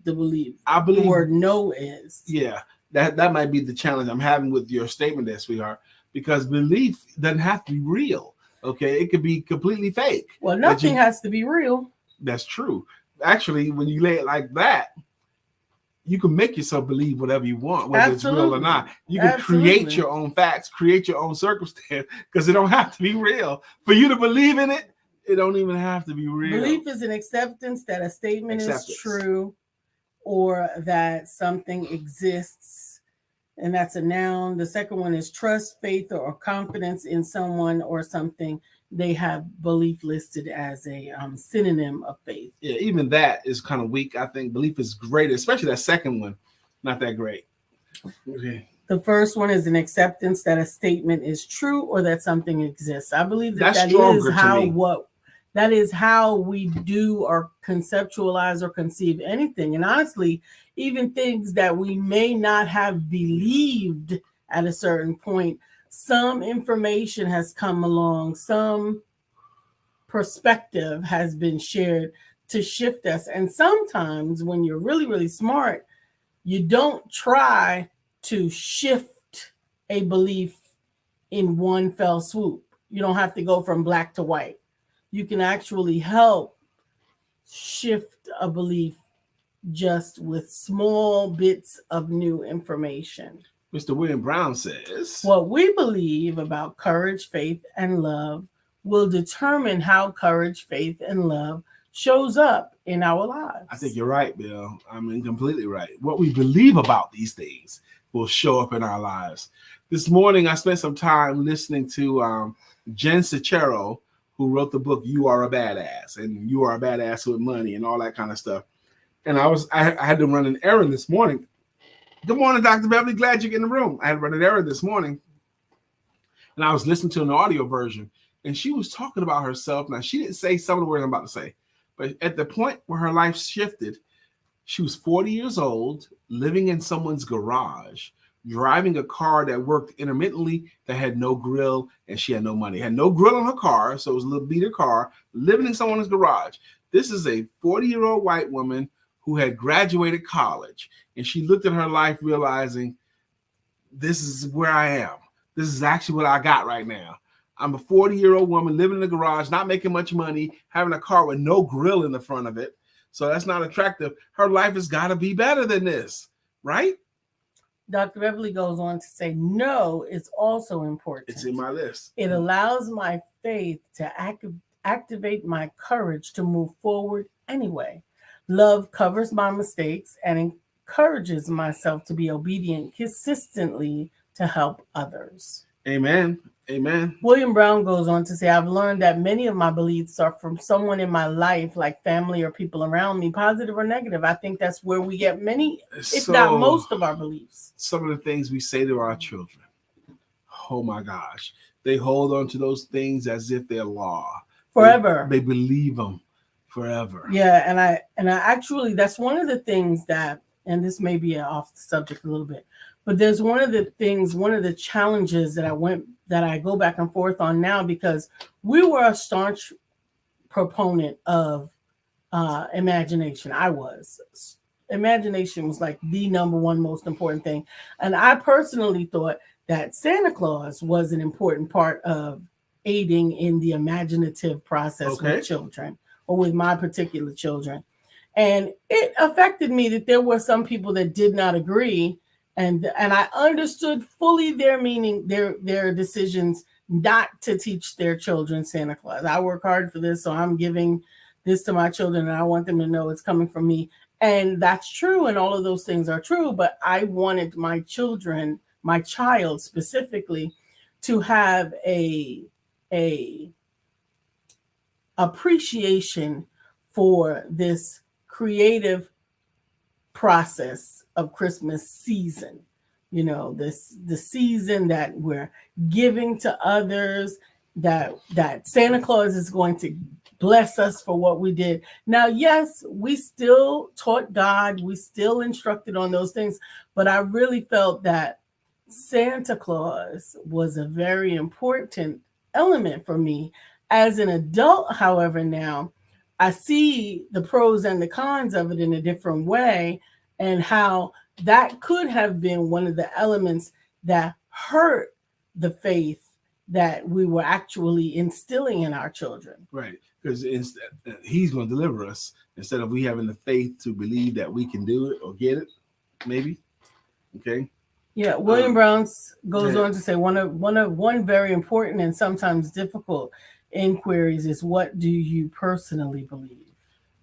believe. I believe the word know is. Yeah, that might be the challenge I'm having with your statement there, sweetheart, because belief doesn't have to be real. Okay, it could be completely fake. Well, nothing has to be real. That's true. Actually, when you lay it like that, you can make yourself believe whatever you want, whether it's real or not. You can create your own facts, create your own circumstance, because it don't have to be real. For you to believe in it, it don't even have to be real. Belief is an acceptance that a statement is true or that something exists, and that's a noun. The second one is trust, faith, or confidence in someone or something. They have belief listed as a synonym of faith. Yeah, even that is kind of weak. I think belief is great, especially that second one, not that great. Okay. The first one is an acceptance that a statement is true or that something exists. I believe that that is how we do or conceptualize or conceive anything. And honestly, even things that we may not have believed at a certain point, some information has come along, some perspective has been shared to shift us. And sometimes when you're really, really smart, you don't try to shift a belief in one fell swoop. You don't have to go from black to white. You can actually help shift a belief just with small bits of new information. Mr. William Brown says, what we believe about courage, faith, and love will determine how courage, faith, and love shows up in our lives. I think you're right, Bill. Completely right. What we believe about these things will show up in our lives. This morning, I spent some time listening to Jen Sincero, who wrote the book, You Are a Badass, and You Are a Badass with Money and all that kind of stuff. And I had to run an errand this morning. Good morning, Dr. Beverly. Glad you're in the room. I had to run an errand this morning. And I was listening to an audio version. And she was talking about herself. Now, she didn't say some of the words I'm about to say. But at the point where her life shifted, she was 40 years old, living in someone's garage, driving a car that worked intermittently, that had no grill, and she had no money. Had no grill on her car, so it was a little beater car, living in someone's garage. This is a 40-year-old white woman who had graduated college, and she looked at her life realizing, this is where I am. This is actually what I got right now. I'm a 40-year-old woman living in the garage, not making much money, having a car with no grill in the front of it. So that's not attractive. Her life has got to be better than this, right? Dr. Beverly goes on to say, no, it's also important. It's in my list. It allows my faith to activate my courage to move forward anyway. Love covers my mistakes and encourages myself to be obedient consistently to help others. Amen. Amen. William Brown goes on to say, I've learned that many of my beliefs are from someone in my life, like family or people around me, positive or negative. I think that's where we get many, if not most, of our beliefs. Some of the things we say to our children, oh my gosh, they hold on to those things as if they're law. Forever. They believe them forever. Yeah, and I actually, that's one of the things that, and this may be off the subject a little bit, but there's one of the challenges that I go back and forth on now, because we were a staunch proponent of imagination. Imagination was like the number one most important thing. And I personally thought that Santa Claus was an important part of aiding in the imaginative process with children, or with my particular children. And it affected me that there were some people that did not agree. And I understood fully their meaning, their decisions not to teach their children Santa Claus. I work hard for this, so I'm giving this to my children, and I want them to know it's coming from me. And that's true, and all of those things are true. But I wanted my child specifically, to have a appreciation for this creative process of Christmas season. You know, the season that we're giving to others, that Santa Claus is going to bless us for what we did. Now, yes, we still taught God, we still instructed on those things, but I really felt that Santa Claus was a very important element for me. As an adult, however, now I see the pros and the cons of it in a different way, and how that could have been one of the elements that hurt the faith that we were actually instilling in our children. Right. Because he's going to deliver us, instead of we having the faith to believe that we can do it or get it, maybe. Okay. Yeah. William Brown goes on to say one very important and sometimes difficult inquiries is, what do you personally believe?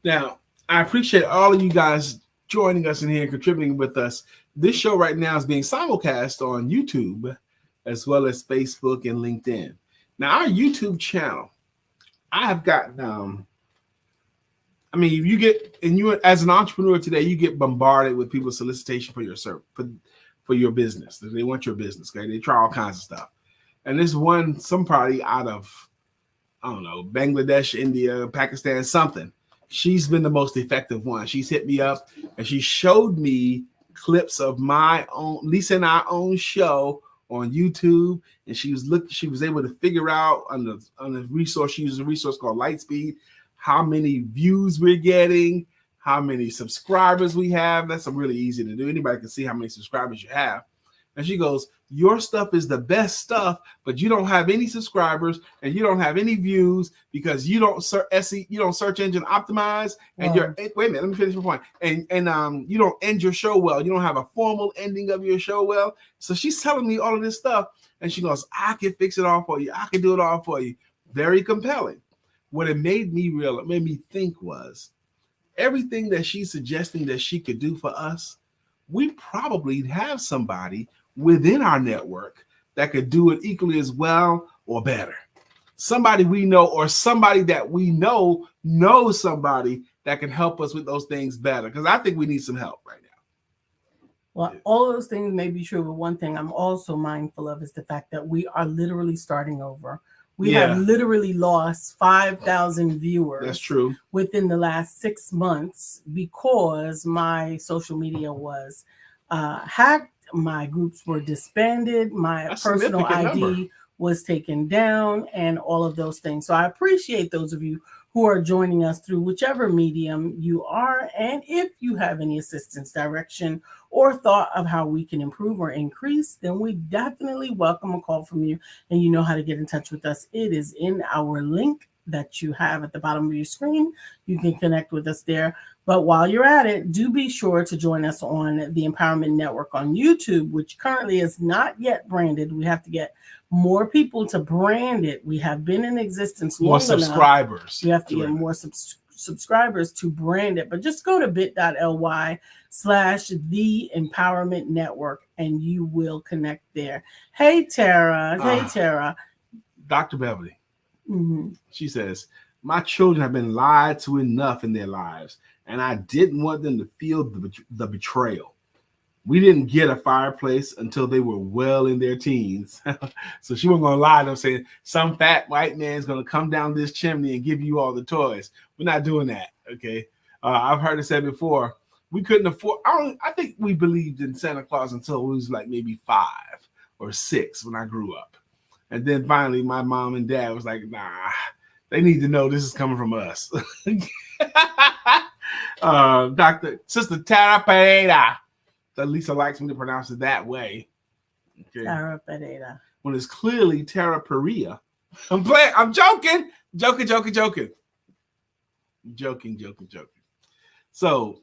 Now, I appreciate all of you guys joining us in here and contributing with us. This show right now is being simulcast on YouTube as well as Facebook and LinkedIn. Now, our YouTube channel, I have gotten, you get, and you as an entrepreneur today, you get bombarded with people's solicitation for your service, for your business. They want your business, okay? They try all kinds of stuff. And this one, somebody out of, I don't know, Bangladesh, India, Pakistan, something. She's been the most effective one. She's hit me up and she showed me clips of my own, Lisa and our own show on YouTube, and she was able to figure out on the resource. She uses a resource called Lightspeed, how many views we're getting, how many subscribers we have. That's really easy to do. Anybody can see how many subscribers you have. And she goes, your stuff is the best stuff, but you don't have any subscribers and you don't have any views because you don't search engine optimize, and wait a minute, let me finish my point. And you don't end your show well. You don't have a formal ending of your show well. So she's telling me all of this stuff, and she goes, I can fix it all for you. I can do it all for you. Very compelling. What it made me think was, everything that she's suggesting that she could do for us, we probably have somebody within our network that could do it equally as well or better. Somebody we know, or somebody that we know knows somebody that can help us with those things better. Because I think we need some help right now. Well, all those things may be true, but one thing I'm also mindful of is the fact that we are literally starting over. We have literally lost 5,000 viewers. That's true. Within the last 6 months, because my social media was hacked, my groups were disbanded, my personal ID was taken down, and all of those things. So I appreciate those of you who are joining us through whichever medium you are. And if you have any assistance, direction, or thought of how we can improve or increase, then we definitely welcome a call from you. And you know how to get in touch with us. It is in our link that you have at the bottom of your screen. You can connect with us there. But while you're at it, do be sure to join us on the Empowerment Network on YouTube, which currently is not yet branded. We have to get more people to brand it. We have been in existence long enough. More subscribers. We have to get more subscribers to brand it, but just go to bit.ly/the empowerment network and you will connect there. Hey, Tara. Hey, Tara. Dr. Beverly. Mm-hmm. She says, my children have been lied to enough in their lives, and I didn't want them to feel the betrayal. We didn't get a fireplace until they were well in their teens. So she wasn't going to lie to them saying, some fat white man's going to come down this chimney and give you all the toys. We're not doing that, okay? I've heard it said before, we couldn't afford, I think we believed in Santa Claus until we was like maybe 5 or 6 when I grew up. And then finally, my mom and dad was like, nah, they need to know this is coming from us. Sister Tara Pereira. Lisa likes me to pronounce it that way. Okay. Tara Pereira. When it's clearly Tara Perea. I'm playing. I'm joking. Joking. So,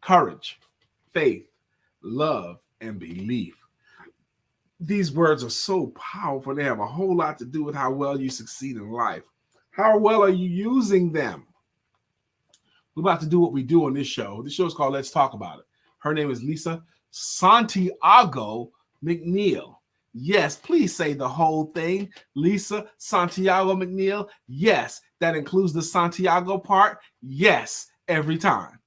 courage, faith, love, and belief. These words are so powerful. They have a whole lot to do with how well you succeed in life. How well are you using them? We're about to do what we do on this show. This show is called Let's Talk About It. Her name is Lisa Santiago McNeill. Yes, please say the whole thing. Lisa Santiago McNeill. Yes, that includes the Santiago part. Yes, every time.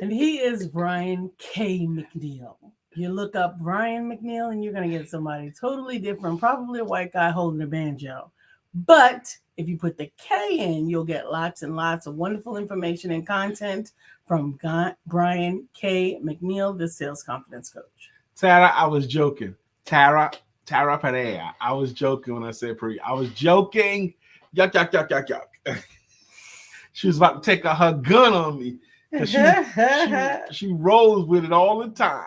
And he is Brian K. McNeill. You look up Brian McNeill and you're going to get somebody totally different, probably a white guy holding a banjo. But if you put the K in, you'll get lots and lots of wonderful information and content from Brian K. McNeill, the sales confidence coach. Tara, I was joking. Tara Perea. I was joking when I said Perea. I was joking. Yuck. She was about to take out her gun on me. She rolls with it all the time.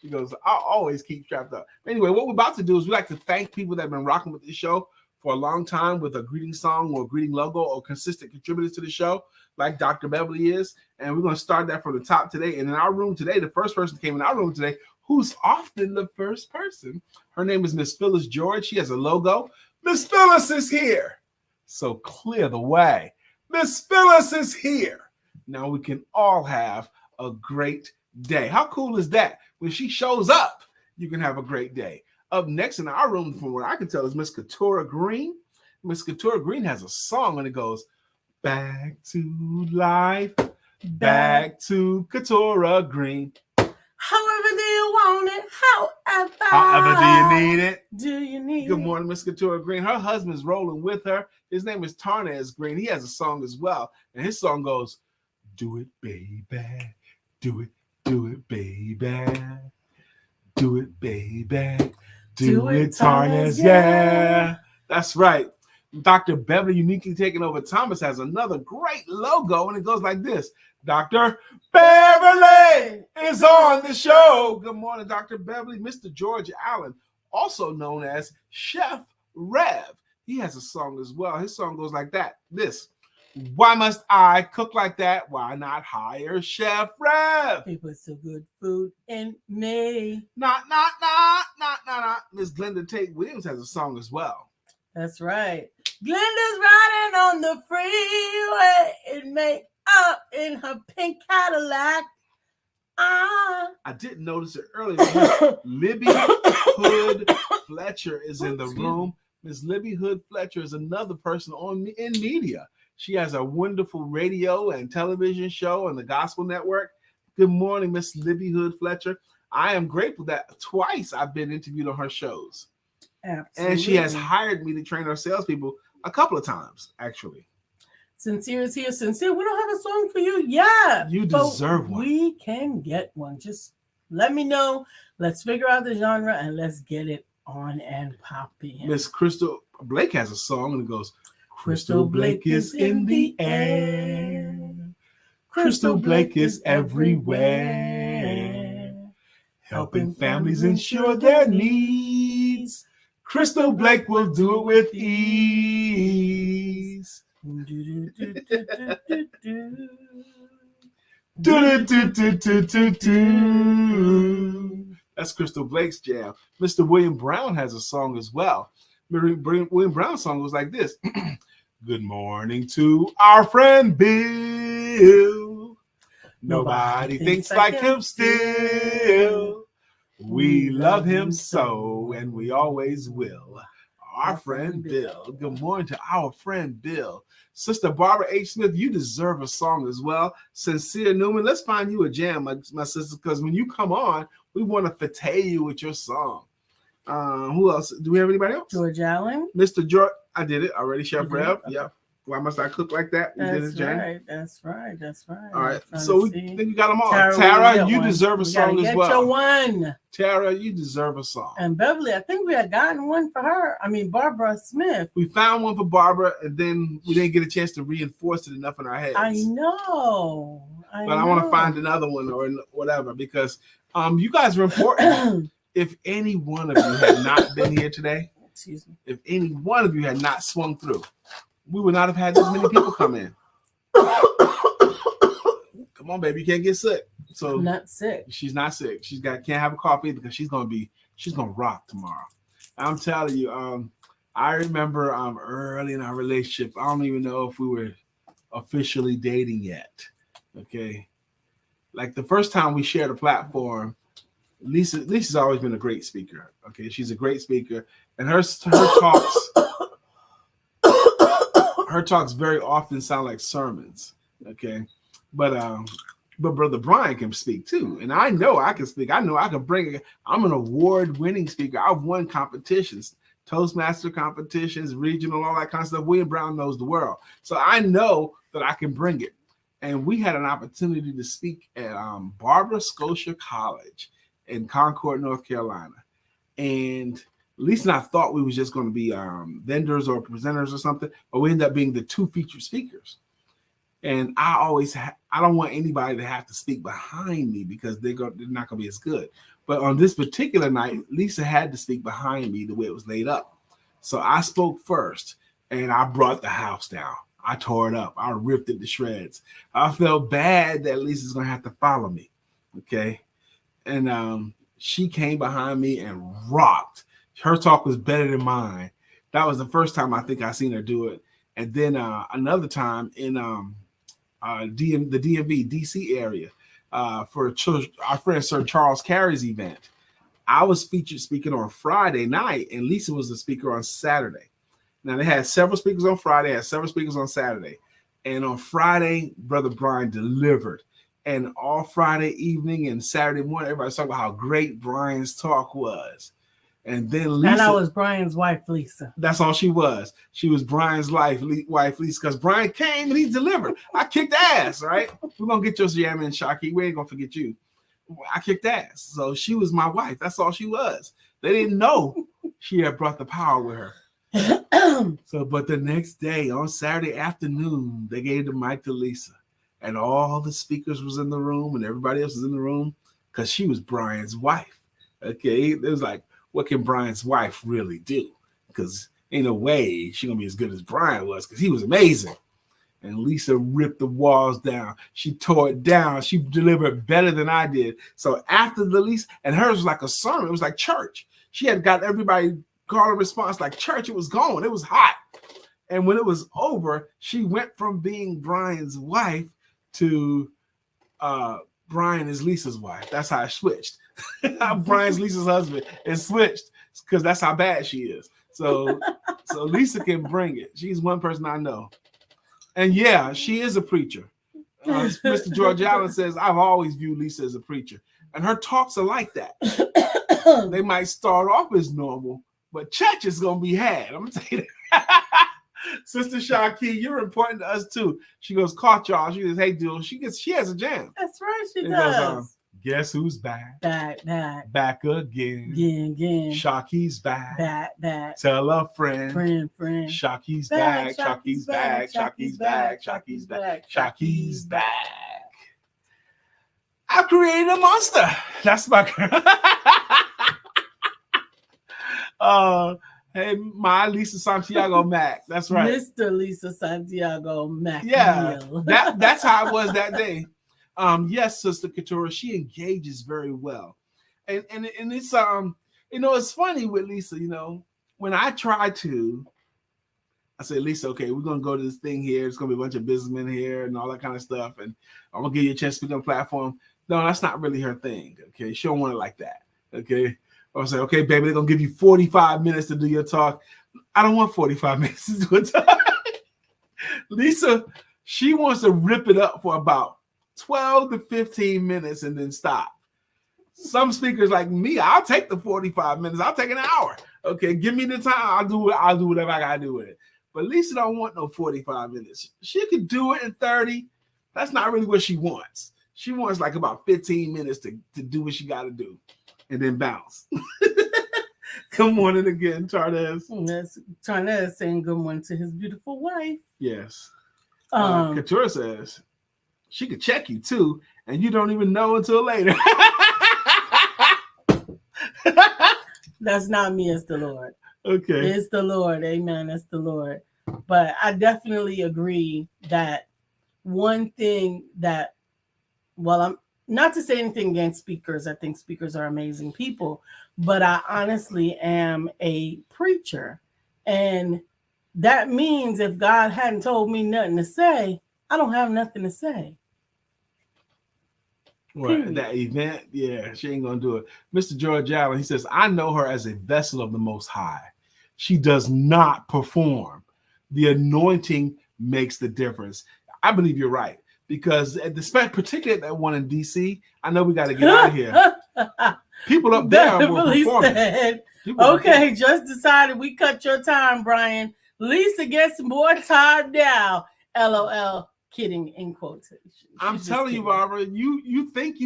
She goes, I always keep trapped up. Anyway, what we're about to do is we like to thank people that have been rocking with this show for a long time with a greeting song or a greeting logo or consistent contributors to the show, like Dr. Beverly is. And we're going to start that from the top today. And in our room today, the first person came in our room today, who's often the first person. Her name is Miss Phyllis George. She has a logo. Miss Phyllis is here. So clear the way. Miss Phyllis is here. Now we can all have a great day. How cool is that? When she shows up, you can have a great day. Up next in our room, from what I can tell, is Miss Keturah Green. Miss Keturah Green has a song and it goes, back to life, back to Keturah Green. However do you want it, however do you need it. Do you need Good morning, Miss Keturah Green. Her husband's rolling with her. His name is Tarnez Green. He has a song as well. And his song goes, do it, baby. Do it, baby. Do it, baby. Do it, Tarnez. Yeah. That's right. Dr. Beverly, uniquely taking over Thomas, has another great logo, and it goes like this. Dr. Beverly is on the show. Good morning, Dr. Beverly. Mr. George Allen, also known as Chef Rev. He has a song as well. His song goes like that. This. Why must I cook like that? Why not hire Chef Rev? He puts some good food in me. Not. Miss Glenda Tate Williams has a song as well. That's right. Glenda's riding on the freeway. It made up in her pink Cadillac. I didn't notice it earlier. Libby Hood Fletcher is in the room. Miss Libby Hood Fletcher is another person in media. She has a wonderful radio and television show on the Gospel Network. Good morning, Miss Libby Hood Fletcher. I am grateful that twice I've been interviewed on her shows. Absolutely. And she has hired me to train her salespeople a couple of times, actually. Sincere is here. Sincere, we don't have a song for you. Yeah. You deserve one. We can get one. Just let me know. Let's figure out the genre and let's get it on and popping. Miss Crystal Blake has a song and it goes, Crystal Blake is in the air. Crystal Blake is everywhere. Helping families ensure their needs. Crystal Blake will do it with ease. That's Crystal Blake's jam. Mr. William Brown has a song as well. William Brown's song goes like this. Good morning to our friend Bill. Nobody thinks like him still. We love him so, and we always will. Our friend Bill. Good morning to our friend Bill. Sister Barbara H. Smith, you deserve a song as well. Sincere Newman, let's find you a jam, my sister, because when you come on, we want to fete you with your song. Who else? Do we have anybody else? George Allen. Mr. George. I did it already. Chef Rev. Okay. Yep. Why must I cook like that? You did it, Jen. That's right. All right. So we think we got them all. Tara, you deserve a song as well. Your one. Tara, you deserve a song. And Beverly, I think we had gotten one for her. I mean, Barbara Smith. We found one for Barbara, and then we didn't get a chance to reinforce it enough in our heads. I know. I want to find another one or whatever, because you guys are important. If any one of you had not been here today, if any one of you had not swung through, we would not have had this many people come in. Come on, baby, you can't get sick. So I'm not sick. She's not sick. Can't have a coffee because she's gonna rock tomorrow. I'm telling you. I remember early in our relationship. I don't even know if we were officially dating yet. Okay, like the first time we shared a platform. Lisa's always been a great speaker. Okay, she's a great speaker, and her talks very often sound like sermons. Okay, but Brother Brian can speak too, and I know I can speak. I know I can bring it. I'm an award-winning speaker. I've won competitions, Toastmaster competitions, regional, all that kind of stuff. William Brown knows the world, so I know that I can bring it. And we had an opportunity to speak at Barbara Scotia College in Concord, North Carolina. And Lisa and I thought we was just going to be vendors or presenters or something, but we ended up being the two featured speakers. And I don't want anybody to have to speak behind me because they're not going to be as good. But on this particular night, Lisa had to speak behind me the way it was laid up. So I spoke first, and I brought the house down. I tore it up. I ripped it to shreds. I felt bad that Lisa's going to have to follow me. Okay. And she came behind me and rocked. Her talk was better than mine. That was the first time I think I seen her do it. And then another time in the DMV, DC area, for our friend Sir Charles Carey's event. I was featured speaking on Friday night, and Lisa was the speaker on Saturday. Now, they had several speakers on Friday, had several speakers on Saturday. And on Friday, Brother Brian delivered. And all Friday evening and Saturday morning, everybody's talking about how great Brian's talk was. And then Lisa. And I was Brian's wife, Lisa. That's all she was. She was Brian's wife, Lisa, because Brian came and he delivered. I kicked ass, right? We're going to get your jamming, Shaki. We ain't going to forget you. I kicked ass. So she was my wife. That's all she was. They didn't know she had brought the power with her. But the next day, on Saturday afternoon, they gave the mic to Lisa. And all the speakers was in the room and everybody else was in the room because she was Brian's wife. Okay, it was like, what can Brian's wife really do? Because ain't no way she's going to be as good as Brian was because he was amazing. And Lisa ripped the walls down. She tore it down. She delivered better than I did. So after the Lisa, and hers was like a sermon. It was like church. She had got everybody call a response like church. It was going. It was hot. And when it was over, she went from being Brian's wife to Brian is Lisa's wife. That's how I switched. Brian's Lisa's husband and switched because that's how bad she is. So Lisa can bring it. She's one person I know. And yeah, she is a preacher. Mr. George Allen says, I've always viewed Lisa as a preacher. And her talks are like that. They might start off as normal, but church is going to be had. I'm going to tell you that. Sister Shaki, you're important to us too. She goes, caught y'all. She goes, hey, dude. She has a jam. That's right, she does. Guess who's back? Back again. Again. Shaki's back. Back. Tell a friend. Friend. Shaki's back. Shaki's back. Shaki's back. Shaki's back. Shaki's back. I've created a monster. That's my hey, my Lisa Santiago Mac. That's right. Mr. Lisa Santiago McNeill. Yeah, that's how it was that day. Yes, Sister Katura, she engages very well. And it's it's funny with Lisa, when I try to I said, Lisa, okay, we're going to go to this thing here. There's going to be a bunch of businessmen here and all that kind of stuff. And I'm going to give you a chance to speak on the platform. No, that's not really her thing. Okay. She don't want it like that. Okay. I was like, okay, baby, they're going to give you 45 minutes to do your talk. I don't want 45 minutes to do a talk. Lisa, she wants to rip it up for about 12 to 15 minutes and then stop. Some speakers like me, I'll take the 45 minutes. I'll take an hour. Okay, give me the time. I'll do whatever I got to do with it. But Lisa don't want no 45 minutes. She could do it in 30. That's not really what she wants. She wants like about 15 minutes to do what she got to do and then bounce. Good morning again, Tarnez. That's Tarnez saying good morning to his beautiful wife. Yes. Couture says she could check you too, and you don't even know until later. That's not me, it's the Lord. Okay. It's the Lord. Amen. It's the Lord. But I definitely agree that one thing that, well, I'm not to say anything against speakers. I think speakers are amazing people, but I honestly am a preacher. And that means if God hadn't told me nothing to say, I don't have nothing to say. Well, that event, yeah, she ain't gonna do it. Mr. George Allen, he says, I know her as a vessel of the Most High. She does not perform. The anointing makes the difference. I believe you're right, because particularly at that one in DC, I know we got to get out of here. People up there were performing. Said, okay, just decided we cut your time, Brian. Lisa gets more time now. LOL. Kidding in quotation. I'm telling you, Barbara, you think.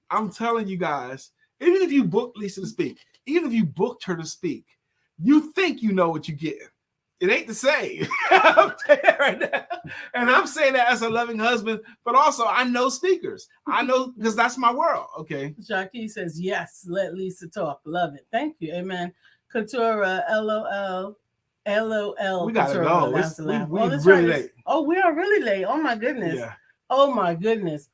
I'm telling you guys, even if you booked Lisa to speak, even if you booked her to speak, you think you know what you get. It ain't the same. I'm saying that right now. And I'm saying that as a loving husband, but also I know speakers. I know because that's my world. Okay. Jackie says, yes, let Lisa talk. Love it. Thank you. Amen. Couture, LOL. LOL. We gotta go. We're really late. Oh, we are really late. Oh my goodness. Yeah. Oh my goodness.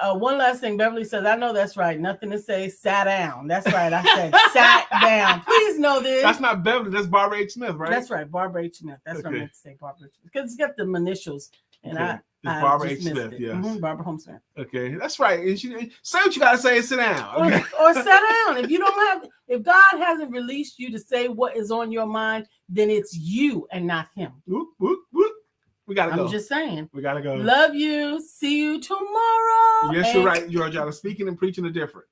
One last thing. Beverly says, I know that's right. Nothing to say. Sat down. That's right. I said sat down. Please know this. That's not Beverly. That's Barbara H. Smith, right? That's right. Barbara H. Smith. That's what I meant to say. Barbara H. Smith. Because it's got the initials. And okay. I Barbara H. Smith. Yes. Mm-hmm. Barbara Holmes Smith. Okay. That's right. And say what you got to say and sit down. Okay. Or sit down. If God hasn't released you to say what is on your mind, then it's you and not him. Whoop, whoop, whoop. We gotta go. I'm just saying. We gotta go. Love you. See you tomorrow. Yes, you're right, George. Speaking and preaching are different.